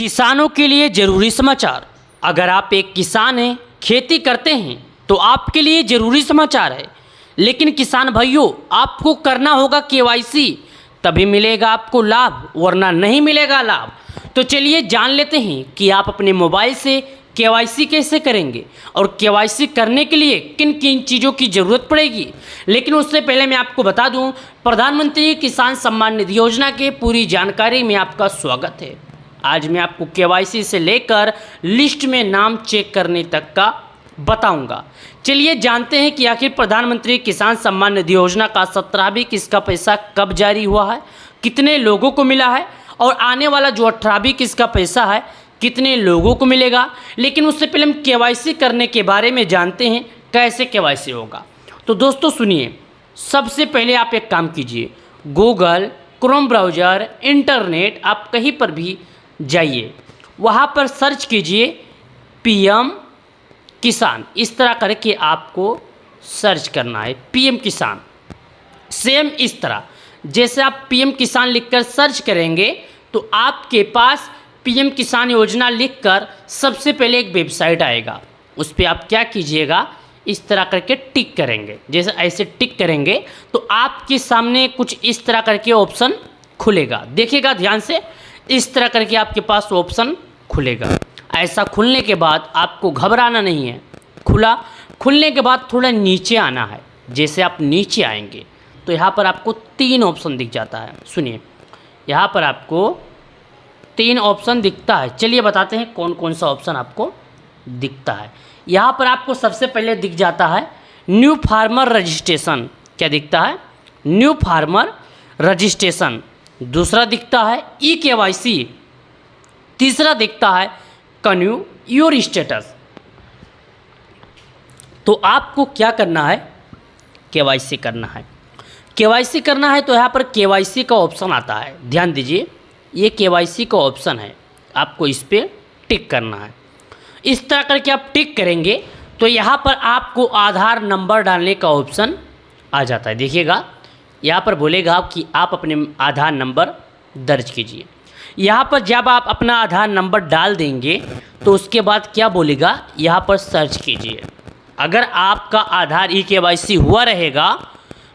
किसानों के लिए ज़रूरी समाचार। अगर आप एक किसान हैं, खेती करते हैं, तो आपके लिए ज़रूरी समाचार है। लेकिन किसान भाइयों, आपको करना होगा केवाईसी, तभी मिलेगा आपको लाभ, वरना नहीं मिलेगा लाभ। तो चलिए जान लेते हैं कि आप अपने मोबाइल से केवाईसी कैसे करेंगे और केवाईसी करने के लिए किन किन चीज़ों की ज़रूरत पड़ेगी। लेकिन उससे पहले मैं आपको बता दूं, प्रधानमंत्री किसान सम्मान निधि योजना के पूरी जानकारी में आपका स्वागत है। आज मैं आपको केवाईसी से लेकर लिस्ट में नाम चेक करने तक का बताऊंगा। चलिए जानते हैं कि आखिर प्रधानमंत्री किसान सम्मान निधि योजना का 17वीं किस्त का पैसा कब जारी हुआ है, कितने लोगों को मिला है, और आने वाला जो 18वीं किस्त का पैसा है कितने लोगों को मिलेगा। लेकिन उससे पहले हम केवाईसी करने के बारे में जानते हैं, कैसे केवाईसी होगा। तो दोस्तों सुनिए, सबसे पहले आप एक काम कीजिए, गूगल, क्रोम ब्राउज़र, इंटरनेट, आप कहीं पर भी जाइए, वहाँ पर सर्च कीजिए पीएम किसान। इस तरह करके आपको सर्च करना है, पीएम किसान। सेम इस तरह जैसे आप पीएम किसान लिखकर सर्च करेंगे तो आपके पास पीएम किसान योजना लिखकर सबसे पहले एक वेबसाइट आएगा। उस पर आप क्या कीजिएगा, इस तरह करके टिक करेंगे। जैसे ऐसे टिक करेंगे तो आपके सामने कुछ इस तरह करके ऑप्शन खुलेगा। देखिएगा ध्यान से, इस तरह करके आपके पास ऑप्शन खुलेगा। ऐसा खुलने के बाद आपको घबराना नहीं है। खुलने के बाद थोड़ा नीचे आना है। जैसे आप नीचे आएंगे तो यहाँ पर आपको 3 ऑप्शन दिख जाता है। सुनिए, यहाँ पर आपको 3 ऑप्शन दिखता है। चलिए बताते हैं कौन कौन सा ऑप्शन आपको दिखता है। यहाँ पर आपको सबसे पहले दिख जाता है न्यू फार्मर रजिस्ट्रेशन। क्या दिखता है? New farmer registration. दूसरा दिखता है ई केवाईसी। तीसरा दिखता है कन्यू योर स्टेटस। तो आपको क्या करना है, केवाईसी करना है। केवाईसी करना है तो यहाँ पर केवाईसी का ऑप्शन आता है। ध्यान दीजिए, ये केवाईसी का ऑप्शन है, आपको इस पर टिक करना है। इस तरह करके आप टिक करेंगे तो यहाँ पर आपको आधार नंबर डालने का ऑप्शन आ जाता है। देखिएगा, यहाँ पर बोलेगा कि आप अपने आधार नंबर दर्ज कीजिए। यहाँ पर जब आप अपना आधार नंबर डाल देंगे तो उसके बाद क्या बोलेगा, यहाँ पर सर्च कीजिए। अगर आपका आधार ई केवाईसी हुआ रहेगा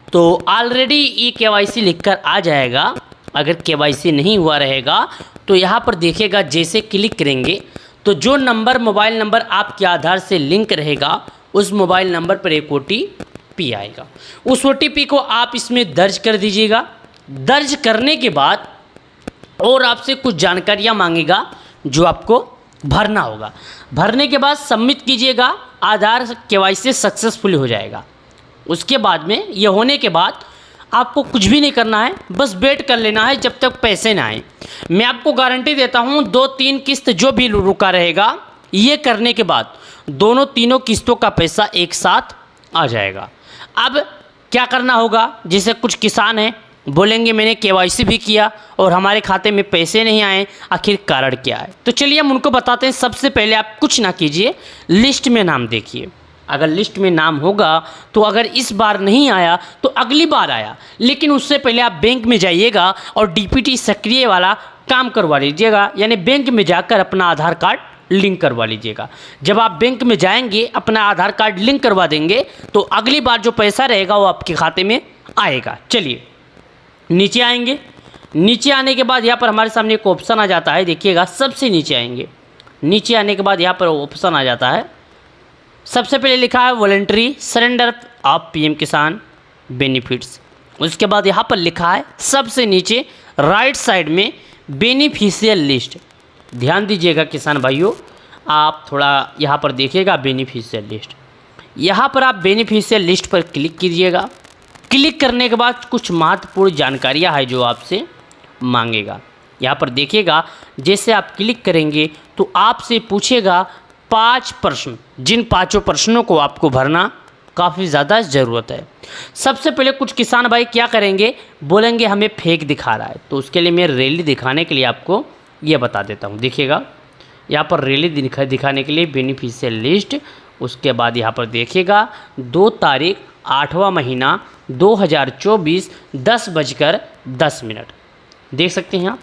तो ऑलरेडी ई केवाईसी लिखकर आ जाएगा। अगर केवाईसी नहीं हुआ रहेगा तो यहाँ पर देखिएगा, जैसे क्लिक करेंगे तो जो नंबर, मोबाइल नंबर आपके आधार से लिंक रहेगा, उस मोबाइल नंबर पर एक OTP आएगा। उस OTP को आप इसमें दर्ज कर दीजिएगा। दर्ज करने के बाद और आपसे कुछ जानकारियाँ मांगेगा जो आपको भरना होगा। भरने के बाद सबमिट कीजिएगा, आधार केवाईसी सक्सेसफुल हो जाएगा। उसके बाद में ये होने के बाद आपको कुछ भी नहीं करना है, बस वेट कर लेना है जब तक पैसे ना आए। मैं आपको गारंटी देता हूँ 2-3 किस्त जो भी रुका रहेगा, ये करने के बाद तीनों किस्तों का पैसा एक साथ आ जाएगा। अब क्या करना होगा, जैसे कुछ किसान हैं बोलेंगे मैंने केवाईसी भी किया और हमारे खाते में पैसे नहीं आए, आखिर कारण क्या है। तो चलिए हम उनको बताते हैं। सबसे पहले आप कुछ ना कीजिए, लिस्ट में नाम देखिए। अगर लिस्ट में नाम होगा तो अगर इस बार नहीं आया तो अगली बार आया। लेकिन उससे पहले आप बैंक में जाइएगा और DPT सक्रिय वाला काम करवा लीजिएगा, यानी बैंक में जाकर अपना आधार कार्ड लिंक करवा लीजिएगा। जब आप बैंक में जाएंगे, अपना आधार कार्ड लिंक करवा देंगे तो अगली बार जो पैसा रहेगा वो आपके खाते में आएगा। चलिए नीचे आएंगे। नीचे आने के बाद यहाँ पर हमारे सामने एक ऑप्शन आ जाता है। देखिएगा, सबसे नीचे आएंगे। नीचे आने के बाद यहाँ पर ऑप्शन आ जाता है, सबसे पहले लिखा है वॉलंटरी सरेंडर ऑफ पीएम किसान बेनिफिट्स। उसके बाद यहाँ पर लिखा है सबसे नीचे राइट साइड में बेनिफिशियल लिस्ट। ध्यान दीजिएगा किसान भाइयों, आप थोड़ा यहाँ पर देखिएगा बेनिफिशियल लिस्ट। यहाँ पर आप बेनिफिशियल लिस्ट पर क्लिक कीजिएगा। क्लिक करने के बाद कुछ महत्वपूर्ण जानकारियाँ हैं जो आपसे मांगेगा। यहाँ पर देखिएगा, जैसे आप क्लिक करेंगे तो आपसे पूछेगा 5 प्रश्न, जिन 5 प्रश्नों को आपको भरना काफ़ी ज़्यादा ज़रूरत है। सबसे पहले कुछ किसान भाई क्या करेंगे, बोलेंगे हमें फेक दिखा रहा है, तो उसके लिए मैं रैली दिखाने के लिए आपको ये बता देता हूँ। देखिएगा, यहाँ पर रैली दिखाने के लिए बेनिफिशियल लिस्ट। उसके बाद यहाँ पर देखिएगा 2 तारीख 8वां महीना 2024 10:10 देख सकते हैं आप।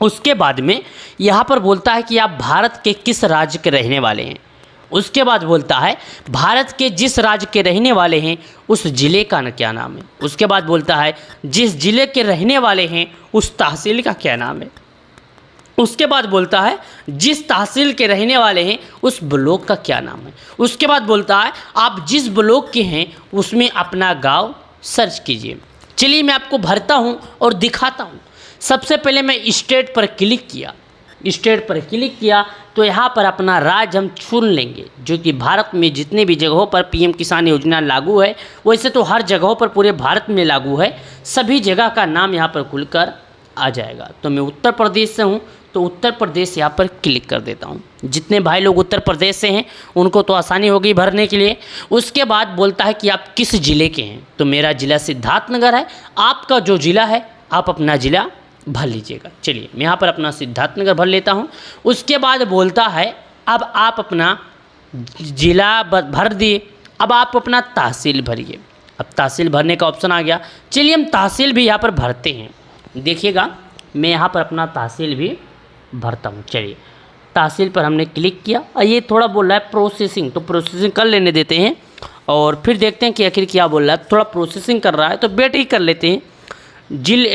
उसके बाद में यहाँ पर बोलता है कि आप भारत के किस राज्य के रहने वाले हैं। उसके बाद बोलता है भारत के जिस राज्य के रहने वाले हैं उस ज़िले का क्या नाम है। उसके बाद बोलता है जिस ज़िले के रहने वाले हैं उस तहसील का क्या नाम है। उसके बाद बोलता है जिस तहसील के रहने वाले हैं उस ब्लॉक का क्या नाम है। उसके बाद बोलता है आप जिस ब्लॉक के हैं उसमें अपना गांव सर्च कीजिए। चलिए मैं आपको भरता हूं और दिखाता हूं। सबसे पहले मैं स्टेट पर क्लिक किया। स्टेट पर क्लिक किया तो यहाँ पर अपना राज्य हम चुन लेंगे, जो कि भारत में जितने भी जगहों पर पीएम किसान योजना लागू है, वैसे तो हर जगहों पर पूरे भारत में लागू है, सभी जगह का नाम यहाँ पर खुलकर आ जाएगा। तो मैं उत्तर प्रदेश से हूँ तो उत्तर प्रदेश यहाँ पर क्लिक कर देता हूँ। जितने भाई लोग उत्तर प्रदेश से हैं उनको तो आसानी होगी भरने के लिए। उसके बाद बोलता है कि आप किस ज़िले के हैं, तो मेरा ज़िला सिद्धार्थनगर है। आपका जो ज़िला है आप अपना ज़िला भर लीजिएगा। चलिए मैं यहाँ पर अपना सिद्धार्थनगर भर लेता हूँ। उसके बाद बोलता है अब आप अपना ज़िला भर दिए, अब आप अपना तहसील भरिए। अब तहसील भरने का ऑप्शन आ गया। चलिए हम तहसील भी यहाँ पर भरते हैं। देखिएगा मैं यहाँ पर अपना तहसील भी भरता हूँ। चलिए तहसील पर हमने क्लिक किया और ये थोड़ा बोल रहा है प्रोसेसिंग, तो प्रोसेसिंग कर लेने देते हैं और फिर देखते हैं कि आखिर क्या बोल रहा है। थोड़ा प्रोसेसिंग कर रहा है तो वेट ही कर लेते हैं।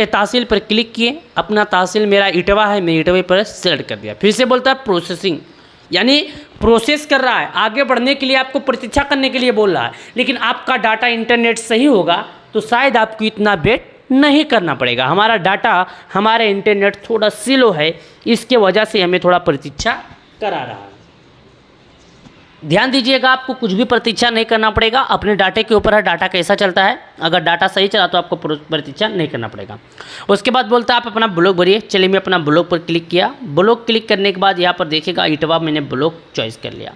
तहसील पर क्लिक किए, अपना तहसील मेरा इटवा है, मैं इटवे पर सेलेक्ट कर दिया। फिर से बोलता है प्रोसेसिंग, यानी प्रोसेस कर रहा है। आगे बढ़ने के लिए आपको प्रतीक्षा करने के लिए बोल रहा है, लेकिन आपका डाटा इंटरनेट सही होगा तो शायद आपको इतना वेट नहीं करना पड़ेगा। हमारा डाटा, हमारा इंटरनेट थोड़ा स्लो है, इसके वजह से हमें थोड़ा प्रतीक्षा करा रहा है। ध्यान दीजिएगा आपको कुछ भी प्रतीक्षा नहीं करना पड़ेगा, अपने डाटे के ऊपर है डाटा कैसा चलता है। अगर डाटा सही चला तो आपको प्रतीक्षा नहीं करना पड़ेगा। उसके बाद बोलता है आप अपना ब्लॉक भरिए। चलिए मैं अपना ब्लॉक पर क्लिक किया। ब्लॉक क्लिक करने के बाद यहाँ पर देखिएगा इटवा मैंने ब्लॉक चॉइस कर लिया।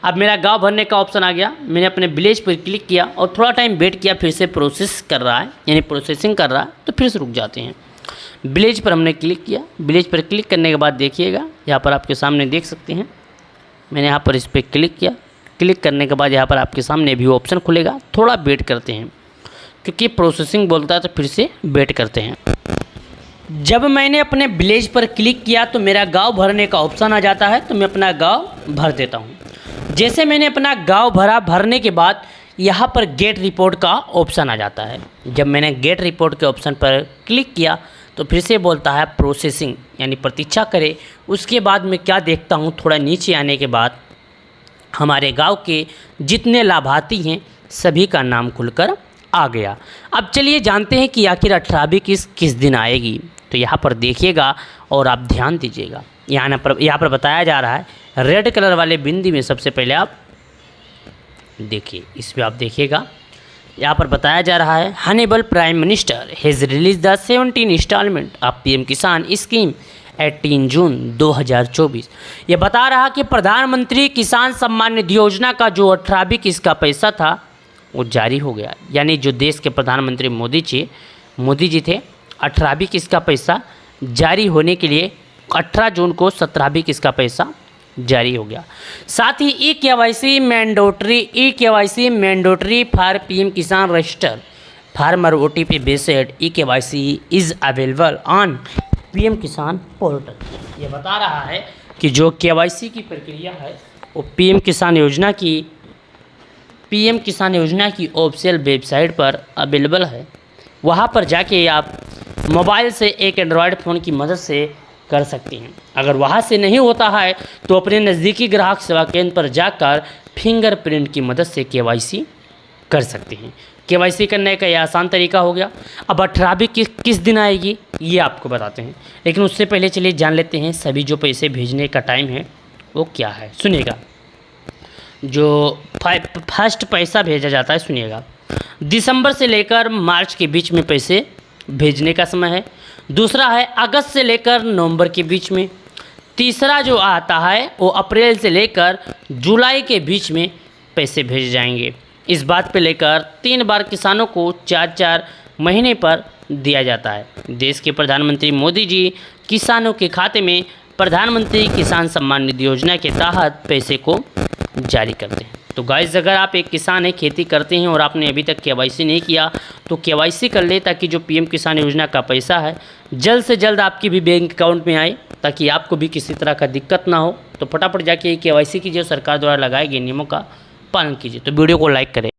अब मेरा गांव भरने का ऑप्शन आ गया। मैंने अपने विलेज पर क्लिक किया और थोड़ा टाइम वेट किया, फिर से प्रोसेस कर रहा है, यानी प्रोसेसिंग कर रहा है, तो फिर से रुक जाते हैं। विलेज पर हमने क्लिक किया। विलेज पर क्लिक करने के बाद देखिएगा यहाँ पर आपके सामने देख सकते हैं, मैंने यहाँ पर इस पर क्लिक किया। क्लिक करने के बाद यहाँ पर आपके सामने व्यू ऑप्शन खुलेगा। थोड़ा वेट करते हैं क्योंकि प्रोसेसिंग बोलता है, तो फिर से वेट करते हैं। जब मैंने अपने विलेज पर क्लिक किया तो मेरा गांव भरने का ऑप्शन आ जाता है, तो मैं अपना गांव भर देता हूँ। जैसे मैंने अपना गांव भरा, भरने के बाद यहाँ पर गेट रिपोर्ट का ऑप्शन आ जाता है। जब मैंने गेट रिपोर्ट के ऑप्शन पर क्लिक किया तो फिर से बोलता है प्रोसेसिंग, यानी प्रतीक्षा करें। उसके बाद मैं क्या देखता हूँ, थोड़ा नीचे आने के बाद हमारे गांव के जितने लाभार्थी हैं सभी का नाम खुलकर आ गया। अब चलिए जानते हैं कि आखिर 18वीं किस दिन आएगी। तो यहाँ पर देखिएगा और आप ध्यान दीजिएगा, यहाँ पर बताया जा रहा है रेड कलर वाले बिंदी में। सबसे पहले आप देखिए, इसमें आप देखिएगा यहाँ पर बताया जा रहा है honourable prime minister has released the 17 installment of PM Kisan scheme 18 June 2024। ये बता रहा कि प्रधानमंत्री किसान सम्मान निधि योजना का जो 18वीं किस्त का पैसा था वो जारी हो गया। यानी जो देश के प्रधानमंत्री मोदी जी थे, 18वीं किस्त का पैसा जारी होने के लिए 18 जून को 17वीं किस्त का पैसा जारी हो गया। साथ ही e KYC mandatory for PM Kisan register farmer OTP based e KYC is available on PM Kisan portal. ये बता रहा है कि जो केवाईसी की प्रक्रिया है वो पीएम किसान योजना की ऑफिशियल वेबसाइट पर अवेलेबल है। वहाँ पर जाके आप मोबाइल से एक एंड्रॉयड फ़ोन की मदद से कर सकते हैं। अगर वहाँ से नहीं होता है तो अपने नज़दीकी ग्राहक सेवा केंद्र पर जाकर फिंगरप्रिंट की मदद से केवाईसी कर सकते हैं। केवाईसी करने का यह आसान तरीका हो गया। अब 18वीं किस दिन आएगी ये आपको बताते हैं, लेकिन उससे पहले चलिए जान लेते हैं सभी जो पैसे भेजने का टाइम है वो क्या है। सुनिएगा, जो फर्स्ट पैसा भेजा जाता है, सुनिएगा, दिसंबर से लेकर मार्च के बीच में पैसे भेजने का समय है। दूसरा है अगस्त से लेकर नवंबर के बीच में। तीसरा जो आता है वो अप्रैल से लेकर जुलाई के बीच में पैसे भेजे जाएंगे। इस बात पे लेकर 3 बार किसानों को 4-4 महीने पर दिया जाता है। देश के प्रधानमंत्री मोदी जी किसानों के खाते में प्रधानमंत्री किसान सम्मान निधि योजना के तहत पैसे को जारी करते हैं। तो गाइस अगर आप एक किसान हैं, खेती करते हैं और आपने अभी तक केवाईसी नहीं किया तो केवाईसी कर ले, ताकि जो पीएम किसान योजना का पैसा है जल्द से जल्द आपकी भी बैंक अकाउंट में आए, ताकि आपको भी किसी तरह का दिक्कत ना हो। तो फटाफट जाके केवाईसी कीजिए, सरकार द्वारा लगाए गए नियमों का पालन कीजिए। तो वीडियो को लाइक करें।